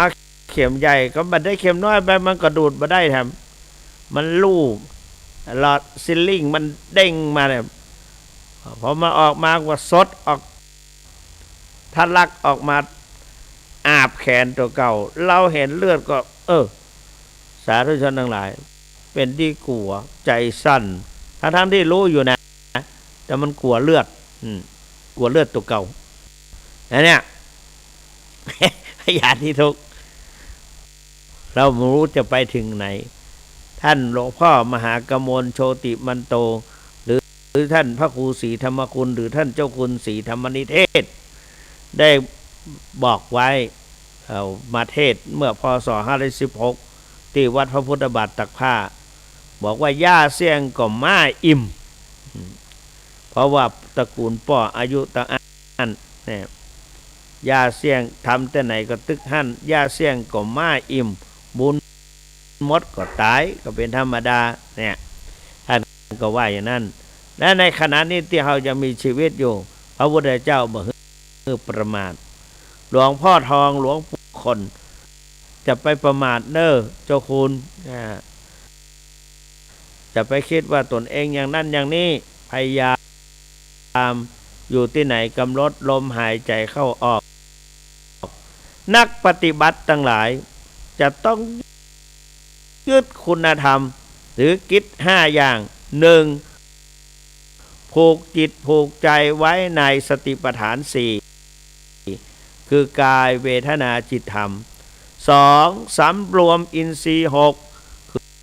เข็มใหญ่ก็บัดได้เข็มน้อยไปมันก็ดูดมาได้แถมมันลูบหลอดซิลลิ่งมันเด้งมาเนี่ยพอมาออกมาว่าซดออกทะลักออกมาอาบแขนตัวเก่าเราเห็นเลือดก็สาธุชนทั้งหลายเป็นที่กลัวใจสั่นทั้งที่รู้อยู่นะแต่มันกลัวเลือดกลัวเลือดตัวเก่าอันเนี้ยพยาธิทุกข์เราไม่รู้จะไปถึงไหนท่านหลวงพ่อมหากมลโชติมันโตหรือท่านพระครูศรีธรรมคุณหรือท่านเจ้าคุณศรีธรรมนิเทศได้บอกไว้มาเทศเมื่อพศ516ที่วัดพระพุทธบาทตักผ้าบอกว่าย่าเสี่ยงก็มาอิ่มเพราะว่าตระกูลป่ออายุตะอันเนี่ยย่าเสี่ยงทำแต่ไหนก็ตึกหั่นย่าเสี่ยงก็มาอิ่มบุญมดก็ตายก็เป็นธรรมดาเนี่ยท่านก็ว่าอย่างนั้นและในขณะนี้ที่เราจะมีชีวิตอยู่พระพุทธเจ้าบ่ฮือประมาทหลวงพ่อทองหลวงปู่คนจะไปประมาทเจ้าคุณจะไปคิดว่าตนเองอย่างนั้นอย่างนี้พยายามอยู่ที่ไหนกำหนดลมหายใจเข้าออกนักปฏิบัติทั้งหลายจะต้องยึดคุณธรรมหรือกิจ5 อย่าง1 ผูกจิตผูกใจไว้ในสติปัฏฐานสี่คือกายเวทนาจิตธรรมสองสำรวมอินทรีย์หก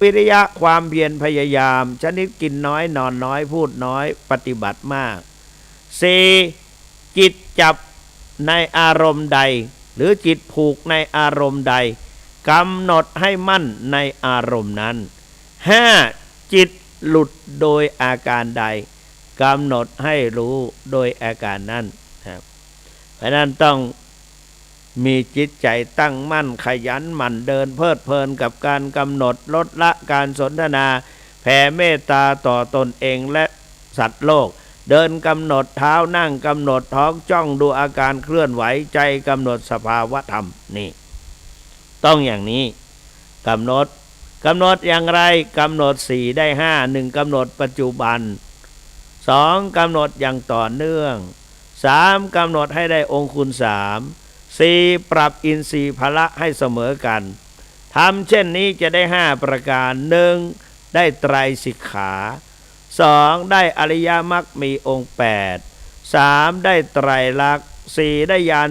วิริยะความเพียรพยายามชนิดกินน้อยนอนน้อยพูดน้อยปฏิบัติมากสี่จิตจับในอารมณ์ใดหรือจิตผูกในอารมณ์ใดกำหนดให้มั่นในอารมณ์นั้นห้าจิตหลุดโดยอาการใดกำหนดให้รู้โดยอาการนั้นครับเพราะนั้นต้องมีจิตใจตั้งมั่นขยันหมั่นเดินเพลิดเพลินกับการกำหนดลดละการสนทนาแผ่เมตตาต่อตนเองและสัตว์โลกเดินกำหนดเท้านั่งกำหนดท้องจ้องดูอาการเคลื่อนไหวใจกำหนดสภาวะธรรมนี่ต้องอย่างนี้กำหนดอย่างไรกำหนดสี่ได้ห้าหนึ่งกำหนดปัจจุบันสองกำหนดอย่างต่อเนื่องสามกำหนดให้ได้องค์คุณสามสี่ปรับอินทรีย์พละให้เสมอกันทำเช่นนี้จะได้ห้าประการหนึ่งได้ไตรสิกขาสองได้อริยมรรคมีองค์8สามได้ไตรลักษณ์สี่ได้ญาณ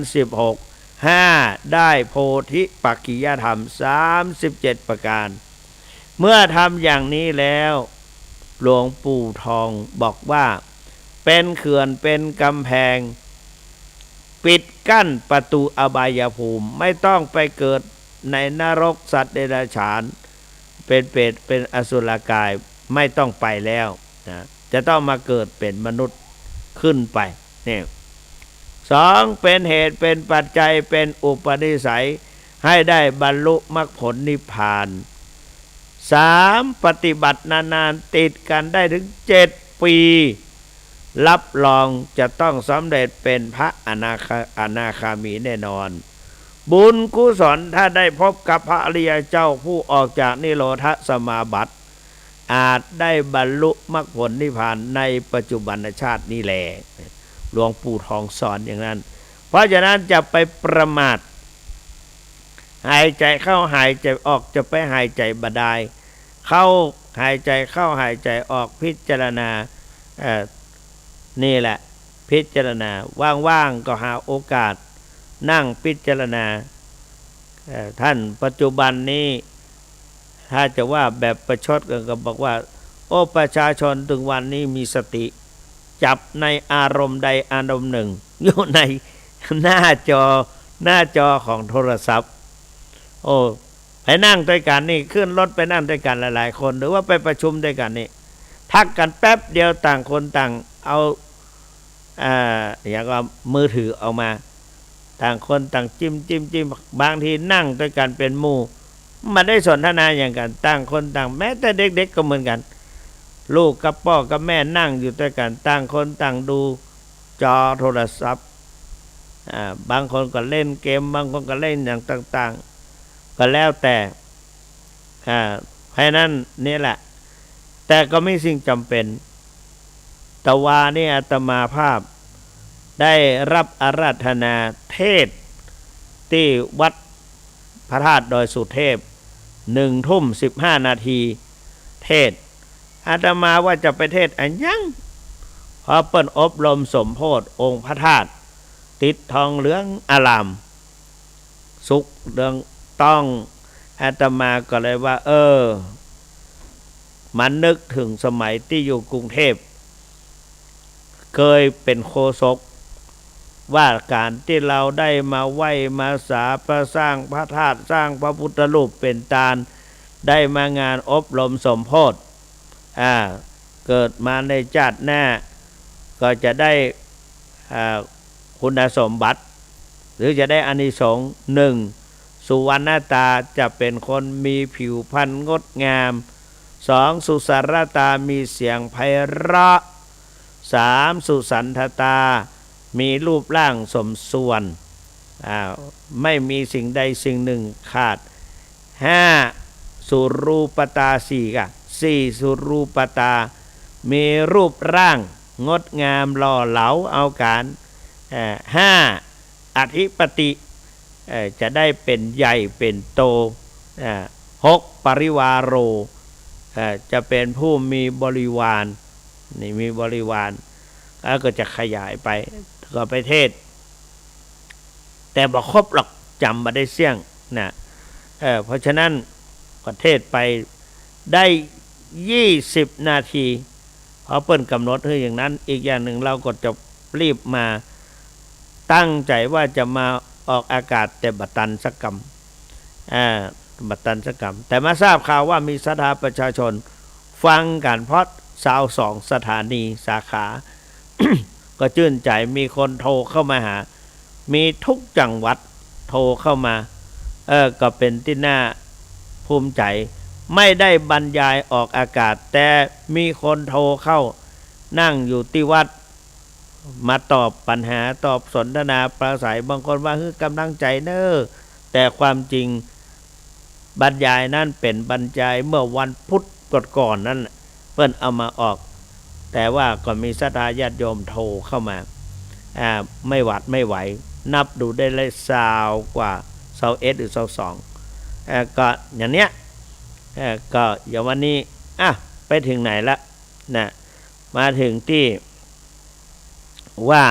16ห้าได้โพธิปักขิยธรรม37ประการเมื่อทำอย่างนี้แล้วหลวงปู่ทองบอกว่าเป็นเขื่อนเป็นกำแพงปิดกั้นประตูอบายภูมิไม่ต้องไปเกิดในนรกสัตว์เดรัจฉานเป็นเปรตเป็นอสุรกายไม่ต้องไปแล้วนะจะต้องมาเกิดเป็นมนุษย์ขึ้นไปนี่สองเป็นเหตุเป็นปัจจัยเป็นอุปนิสัยให้ได้บรรลุมรรคผลนิพพานสามปฏิบัตินานๆติดกันได้ถึง7 ปีรับรองจะต้องสำเร็จเป็นพระอนาคามีแน่นอนบุญกุศลถ้าได้พบกับพระอริยเจ้าผู้ออกจากนิโรธสมาบัติอาจได้บรรลุมรรคผลนิพพานในปัจจุบันชาตินี้แหละหลวงปู่ทองสอนอย่างนั้นเพราะฉะนั้นจะไปประมาทหายใจเข้าหายใจออกจะไปหายใจบดายเข้าหายใจเข้าหายใจออกพิจารณานี่แหละพิจารณาว่างๆก็หาโอกาสนั่งพิจารณาท่านปัจจุบันนี้ถ้าจะว่าแบบประชดกันก็บอกว่าโอ้ประชาชนถึงวันนี้มีสติจับในอารมณ์ใดอารมณ์หนึ่งอยู่ในหน้าจอของโทรศัพท์โอ้ไปนั่งด้วยกันนี่ขึ้นรถไปนั่งด้วยกันหลายๆคนหรือว่าไปประชุมด้วยกันนี่ทักกันแป๊บเดียวต่างคนต่างเอาอย่างก็มือถือเอามาต่างคนต่างจิ้มบางทีนั่งด้วยกันเป็นหมู่มาได้สนทนาอย่างกันต่างคนต่างแม้แต่เด็กๆก็เหมือนกันลูกกับพ่อกับแม่นั่งอยู่ด้วยกันต่างคนต่างดูจอโทรศัพท์บางคนก็เล่นเกมบางคนก็เล่นอย่างต่างๆก็แล้วแต่เพราะนั้นนี่แหละแต่ก็ไม่สิ่งจำเป็นตะวานี่อาตมาภาพได้รับอาราธนาเทศที่วัดพระธาตุดอยสุเทพ19:15 เทศอาตมาว่าจะไปเทศอันยังพอเปิ้นอบรมสมโพธิองค์พระธาตุติดทองเหลืองอลามสุกเรืองต้องอาตมาก็เลยว่ามันนึกถึงสมัยที่อยู่กรุงเทพเคยเป็นโฆษกว่าการที่เราได้มาไหว้มาสาพระสร้างพระธาตุสร้างพระพุทธรูปเป็นตาลได้มางานอบรมสมโพธิเกิดมาในชาติหน้าก็จะได้คุณสมบัติหรือจะได้อานิสงส์หนึ่งสุวรรณตาจะเป็นคนมีผิวพรรณงดงามสองสุสารตามีเสียงไพเราะสามสุสันทตามีรูปร่างสมส่วนไม่มีสิ่งใดสิ่งหนึ่งขาดห้าสุรูปตาสี่สุรูปตามีรูปร่างงดงามหล่อเหลาเอาการห้าอธิปติจะได้เป็นใหญ่เป็นโต6ปริวารโรจะเป็นผู้มีบริวารนี่มีบริวาร แล้วก็จะขยายไปก็ไปเทศแต่บอกครบหรอกจำมาได้เสี่ยงนะเพราะฉะนั้นประเทศไปได้20 นาทีเพราะเปิ้นกำหนดให้อย่างนั้นอีกอย่างหนึ่งเราก็จะรีบมาตั้งใจว่าจะมาออกอากาศแต่บัตันสักกรรมบัตันสักกรรมแต่มาทราบข่าวว่ามีศรัทธาประชาชนฟังกันเพราะ22 สถานีสาขา ก็ชื่นใจมีคนโทรเข้ามาหามีทุกจังหวัดโทรเข้ามาก็เป็นที่น่าภูมิใจไม่ได้บรรยายออกอากาศแต่มีคนโทรเข้านั่งอยู่ที่วัดมาตอบปัญหาตอบสนทนาปราศัยบางคนว่าคือกำลังใจเนอแต่ความจริงบรรยายนั่นเป็นบรรยายเมื่อวันพุธก่อนนั่นเพิ่นเอามาออกแต่ว่าก็มีศรัทธาญาติโยมโทรเข้ามาไม่หวัดไม่ไหวนับดูได้เลย20 กว่า21หรือ22ก็อย่างเนี้ยก็อย่างวันนี้ไปถึงไหนละนะมาถึงที่ว่า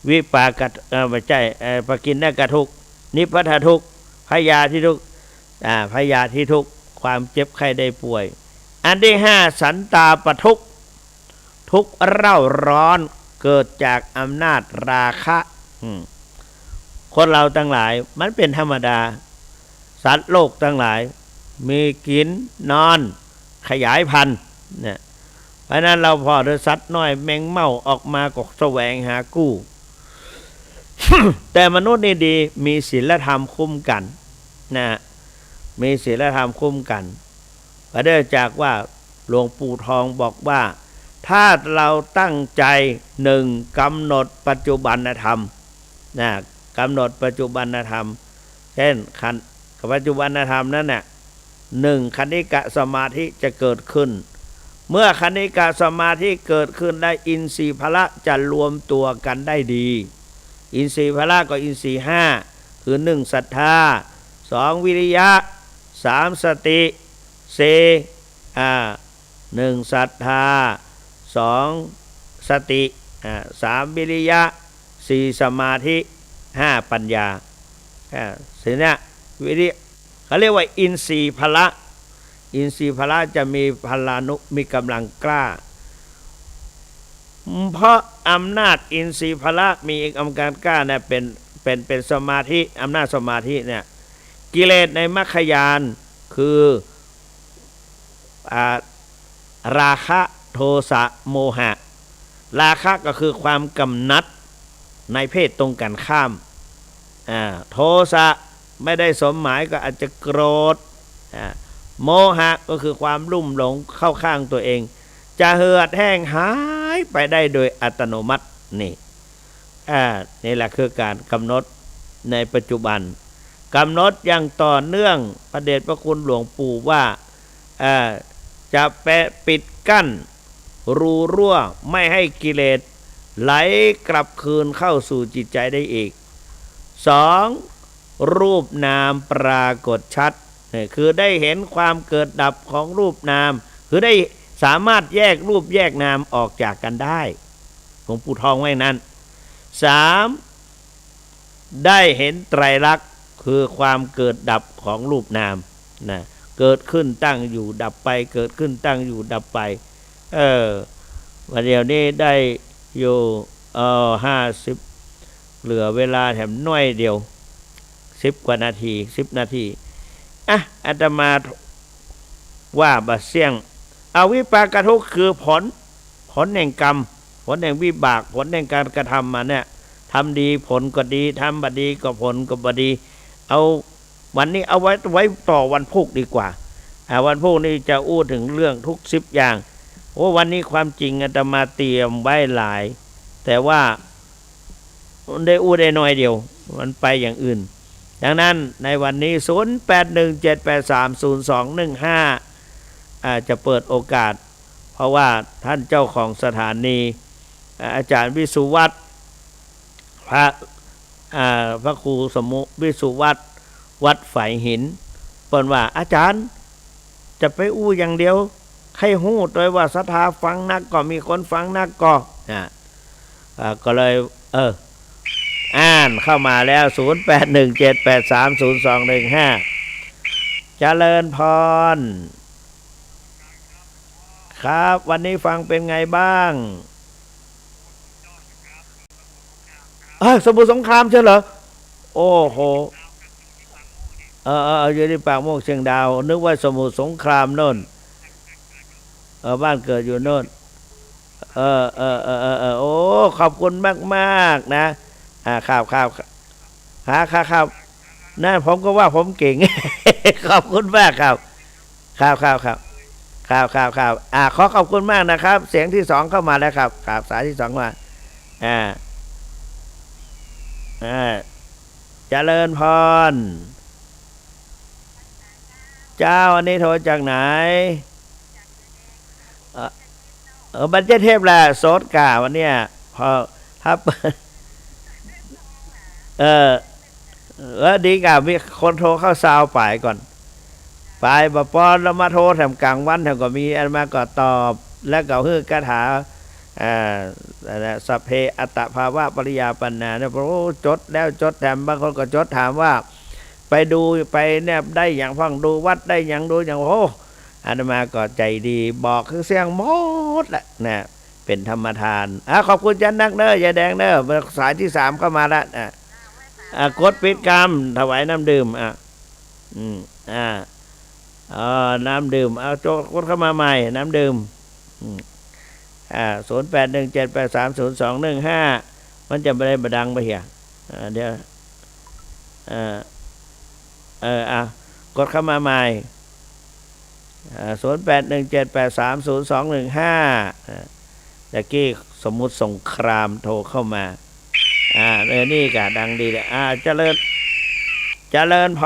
วิปากะไม่ใช่ปกินนกทุกนิพพททุกพยาธิทุกพยาธิทุกความเจ็บไข้ได้ป่วยอันที่5สันตาปทุกทุกเร่าร้อนเกิดจากอำนาจราคะคนเราทั้งหลายมันเป็นธรรมดาสัตว์โลกทั้งหลายมีกินนอนขยายพันธุ์เนี่ยเพราะนั้นเราพอเดือสัตว์น้อยแมงเม่าออกมาก็แสวงหากู้ แต่มนุษย์นี่ดีมีศีลธรรมคุ้มกันนะมีศีลธรรมคุ้มกันประเดี๋ยวจากว่าหลวงปู่ทองบอกว่าถ้าเราตั้งใจ1กำหนดปัจจุบันธรรมนะกำหนดปัจจุบันธรรมเช่นปัจจุบันธรรมนั้นน่ะ1คณิกะสมาธิจะเกิดขึ้นเมื่อคณิกะสมาธิเกิดขึ้นได้อินทรีย์พละจะรวมตัวกันได้ดีอินทรีย์พละก็อินทรีย์5คือ1ศรัทธา2วิริยะ3สติ4 1ศรัทธา2สติ3วิริยะ4สมาธิ5ปัญญาสิ่งนี้วิริเขาเรียกว่าอินทรีย์พละอินทรีย์พละจะมีพลานุมีกำลังกล้าเพราะอำนาจอินทรีย์พละมีกำลังกล้าเนี่ยเป็นสมาธิอำนาจสมาธิเนี่ยกิเลสในมรรคญาณคือราคะโทสะโมหะราคะก็คือความกำหนัดในเพศตรงกันข้ามโทสะไม่ได้สมหมายก็อาจจะโกรธโมหะก็คือความลุ่มหลงเข้าข้างตัวเองจะเหือดแห้งหายไปได้โดยอัตโนมัตินี่แหละคือการกำหนดในปัจจุบันกำหนดอย่างต่อเนื่องพระเดชพระคุณหลวงปู่ว่าจะปิดกั้นรูรั่วไม่ให้กิเลสไหลกลับคืนเข้าสู่จิตใจได้อีก2รูปนามปรากฏชัดคือได้เห็นความเกิดดับของรูปนามคือได้สามารถแยกรูปแยกนามออกจากกันได้หลวงปู่ทองไว้นั้น3ได้เห็นไตรลักษณ์คือความเกิดดับของรูปนามนะเกิดขึ้นตั้งอยู่ดับไปเกิดขึ้นตั้งอยู่ดับไปวันเดียวนี้ได้อยู่50เหลือเวลาแถมน้อยเดียว10 กว่านาที10 นาทีอาตมาว่าบะเสี่ยงอวิปากทุกข์คือผลแห่งกรรมผลแห่งวิบากผลแห่งการกระทำมาเนี่ยทำดีผลก็ดีทำบดีก็ผลก็บดีเอาวันนี้เอาไว้ต่อวันพุธดีกว่าวันพุธนี้จะอู้ถึงเรื่องทุก10อย่างวันนี้ความจริงอาตมาเตรียมไว้หลายแต่ว่าได้อู้ได้น้อยเดียวมันไปอย่างอื่นดังนั้นในวันนี้0817830215จะเปิดโอกาสเพราะว่าท่านเจ้าของสถานีอาจารย์วิสุวัตรพระครูสมุวิสุวัตรวัดฝ่ายหินเปิ้นว่าอาจารย์จะไปอู้อย่างเดียว ให้หู้โดยว่าศรัทธาฟังนักก็มีคนฟังนักก็ก็เลยอ่านเข้ามาแล้ว0817830215เจริญพรครับวันนี้ฟังเป็นไงบ้างสมุทรสงครามใช่เหรอโอ้โหอยู่ที่ปากโมกเชียงดาวนึกว่าสมุทรสงครามโน่นบ้านเกิดอยู่โน่นโอ้ขอบคุณมากนะครับครับนั่นผมก็ว่าผมเก่ง ขอบคุณมากครับครับขอขอบคุณมากนะครับเสียงที่สองเข้ามาแล้วครับสายที่สองมาเจริญพรเจ้าอันนี้โทรจากไหนบัญเจเทพแหละโสดกาวันเนี้ยพอถ้าเปิดดีกว่ามีคนโทรเข้าซาวป่ายก่อนไปบปอนแล้วมาโทรแถมกลางวันแถมก็มีอันมาก็ตอบแล้วก็ฮือกถาสัพเพอัตตภาวะปริยาปัญนาเนี่ยโอ้จดแล้วจดแถมบางคนก็จดถามว่าไปดูไปเนี่ยได้อย่างฟังดูวัดได้อย่างดูอย่างโอ้อาตมาก็ใจดีบอกคือเสียงหมดแหละนะเป็นธรรมทานขอบคุณจันนักเนอยายแดงเนอสายที่3เข้ามาแล้วกดปิดกรรมถวายน้ำดื่มน้ำดื่มเอาโจกดเข้ามาใหม่น้ำดื่ม0817830215มันจะไม่ได้บดังไปเหี่ยเดี๋ยวกดเข้ามาใหม่0817830215ตะกี้สมมุติสงครามโทรเข้ามานี่กะดังดีเลยเจริญพ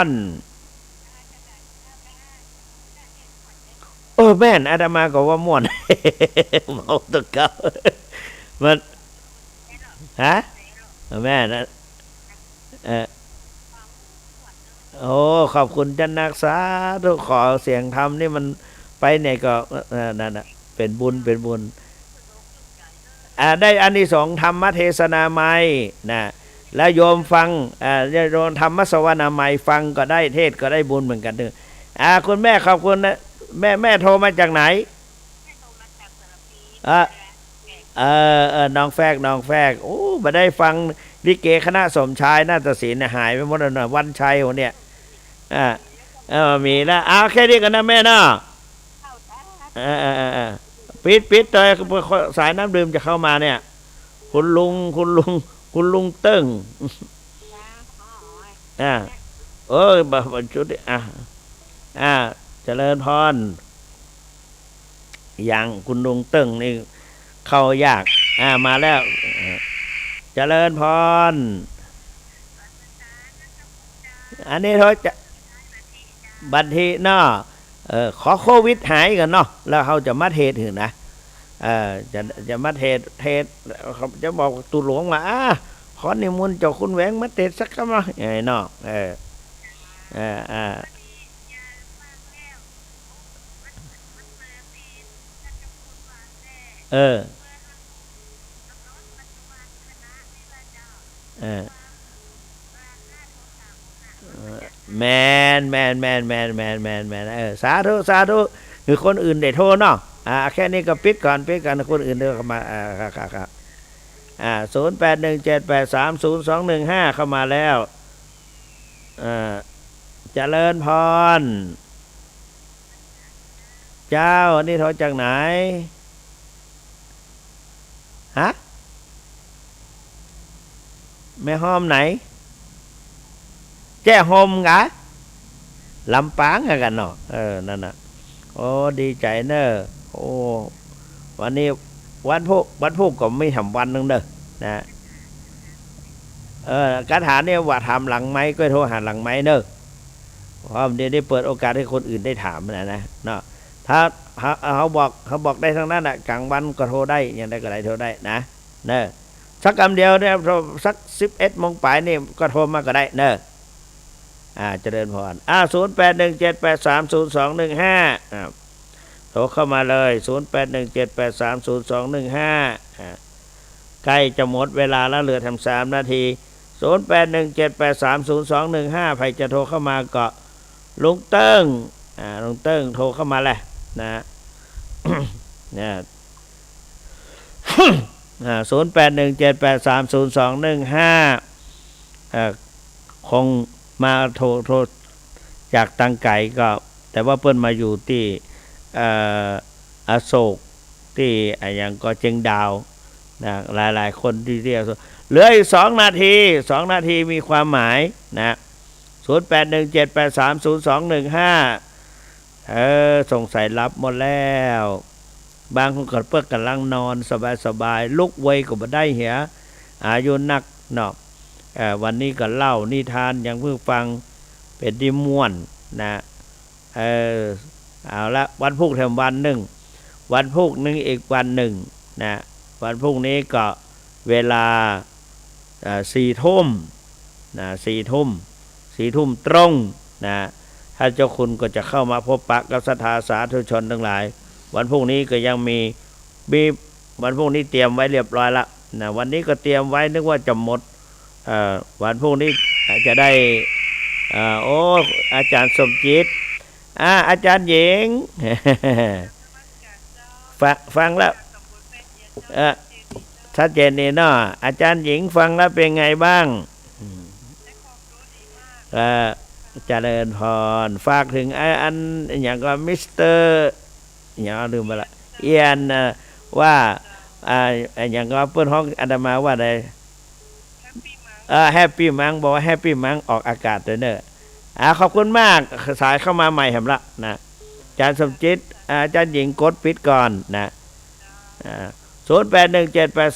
รแม่นอาตมาก็ว่าม่วน เมาตะเกามันแม่นะขอบคุณจันนักษาทุกขอเสียงธรรมนี่มันไปเนี่ยก็นั่นน่ะเป็นบุญได้อานิสงส์ธรรมเทศนาไม้นะแล้วโยมฟังโยมธรรมสวนาไม้ฟังก็ได้เทศก็ได้บุญเหมือนกันเด้อคุณแม่ขอบคุณนะแม่โทรมาจากไหนน้องแฟกโอ้มาได้ฟังลิเกคณะสมชายนาฏศิลป์หายไปหมดเลยวันชัยหัวเนี่ยมีแล้วแค่นี้กันนะแม่เนาะปิดเลยสายน้ำดื่มจะเข้ามาเนี่ยคุณลุงเติ้งชุดเจริญพรอย่างคุณลุงเติ้งนี่เข้ายากมาแล้วเจริญพรอันนี้เขาจะบันทีเนาะขอโควิดหายกันเนาะแล้วเขาจะมาเทศถึงนะจะมาเทศจะบอกตุหลวงว่าขอนิมนต์เจ้าคุณแหวงมาเทศสักคำไงเนาะแมนสาธุคือคนอื่นได้โทรเนาะแค่นี้ก็ปิดก่อนคนอื่นเดินเข้ามาครับ0817830215เข้ามาแล้วเจริญพรเจ้านี่โทรจากไหนแม่ห้อมไหนแจ้โฮมกะลำปางกันเนาะนั่นน่ะโอ้ดีใจเนอะโอ้วันนี้วันพุธก็ไม่ทำวันนึงเด้อนะการถามเนี่ยว่าถามหลังไม้ก็โทรหาหลังไม้เนอะเพราะเดี๋ยวได้เปิดโอกาสให้คนอื่นได้ถามนะเนาะถ้าเขาบอกได้ทั้งนั้นกลางวันก็โทรได้ยังได้ก็ได้โทรได้นะเนอะสักคำเดียวเนี่ยสัก11 โมงป่ายนี่ก็โทรมาก็ได้เนอะเจริญพร0817830215 โทรเข้ามาเลย0817830215ใกล้จะหมดเวลาแล้วเหลือทำ3 นาที0817830215ใครจะโทรเข้ามาก็ลุงเติ้งลุงเติ้งโทรเข้ามาแหละนะ เนี่ย0817830215คงมาโทรจากตังไก่ก็แต่ว่าเปิ้นมาอยู่ที่อโศกที่อย่างก็เจงดาวนะหลายๆคนที่เรียกเหลืออีก2 นาที2 นาทีมีความหมายนะ0817830215สงสัยรับหมดแล้วบางคนก็เปิ้นกำลังนอนสบายๆลุกไวก็บ่ได้เหียอายุนักเนาะวันนี้ก็เล่านิทานอย่างเพิ่งฟังเป็นดิม่วนนะเอาละวันพุธแถมวันหนึ่งวันพุธนึงอีกวันหนึ่งนะวันพรุ่งนี้ก็เวลา4 ทุ่มนะ4 ทุ่มตรงนะถ้าเจ้าคุณก็จะเข้ามาพบปะกับศรัทธาสาธุชนทั้งหลายวันพรุ่งนี้ก็ยังมีวันพรุ่งนี้เตรียมไว้เรียบร้อยละนะวันนี้ก็เตรียมไว้นึกว่าจะหมดวันพรุ่งนี้จะได้โอ้อาจารย์สมจิตอาจารย์หญิง ฟังแล้วชัดเจนนี่เนาะอาจารย์หญิงฟังแล้วเป็นไงบ้างเจริญพรฝากถึงอันอย่างก็มิสเตอร์อย่างลืมไปละเอียนว่าอย่างก็เปิ้นห้องอาตมาว่าอะไรแฮปปี้มังบอกว่าแฮปปี้มังออกอากาศด้วยเนอะขอบคุณมากสายเข้ามาใหม่แหมละนะอาจารย์สมจิตอาจารย์หญิงกดปิดก่อนนะ0817830215